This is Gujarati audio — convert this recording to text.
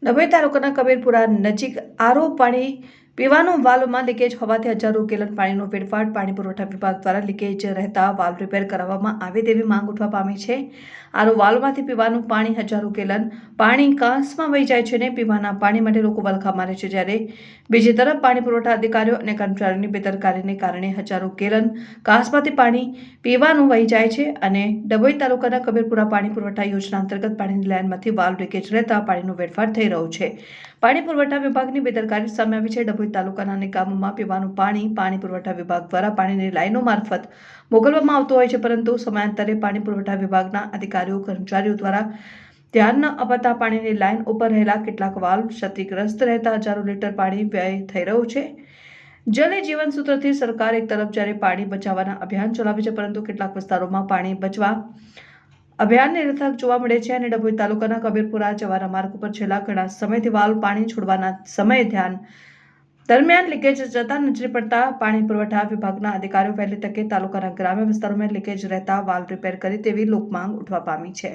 ડભોઈ તાલુકાના કબીરપુરા નજીક આરો પાણી પીવાનું વાલ્વમાં લીકેજ હોવાથી હજારો ગેલન પાણીનો વેડફાટ પાણી પુરવઠા વિભાગ દ્વારા લીકેજ રહેતા વાલ્વ રિપેર કરાવવામાં આવે તેવી માંગ ઉઠવા પામી છે। આરો વાલ્વમાંથી પીવાનું પાણી હજારો ગેલન પાણી કાંસમાં વહી જાય છે અને પીવાના પાણી માટે લોકો વલખા મારે છે, જ્યારે બીજી તરફ પાણી પુરવઠા અધિકારીઓ અને કર્મચારીઓની બેદરકારીને કારણે હજારો ગેલન કાંસમાંથી પાણી પીવાનું વહી જાય છે અને ડભોઈ તાલુકાના કબીરપુરા પાણી પુરવઠા યોજના અંતર્ગત પાણીની લાઇનમાંથી વાલ્વ લીકેજ રહેતા પાણીનો વેડફાટ થઈ રહ્યો છે। પાણી પુરવઠા વિભાગની બેદરકારી સામે આવી છે। ડભોઈ તાલુકાના અનેક ગામોમાં પીવાનું પાણી પુરવઠા વિભાગ દ્વારા પાણીની લાઇનો મારફત મોકલવામાં આવતું હોય છે, પરંતુ સમયાંતરે પાણી પુરવઠા વિભાગના અધિકારીઓ કર્મચારીઓ દ્વારા ધ્યાન ન અપાતા પાણીની લાઇન ઉપર રહેલા કેટલાક વાલ્વ ક્ષતિગ્રસ્ત રહેતા હજારો લીટર પાણી વ્યય થઈ રહ્યું છે। જલ એ જીવન સૂત્રથી સરકાર એક તરફ જ્યારે પાણી બચાવવાના અભિયાન ચલાવે છે, પરંતુ કેટલાક વિસ્તારોમાં પાણી બચવા અભિયાન નિરર્થક જોવા મળે છે અને ડભોઈ તાલુકાના કબીરપુરા જવાના માર્ગ ઉપર છેલ્લા ઘણા સમયથી વાલ્વ પાણી છોડવાના સમયે ધ્યાન દરમિયાન લીકેજ જતા નજરે પડતા પાણી પુરવઠા વિભાગના અધિકારીઓ વહેલી તકે તાલુકાના ગ્રામ્ય વિસ્તારોમાં લીકેજ રહેતા વાલ્વ રિપેર કરે તેવી લોકમાંગ ઉઠવા પામી છે।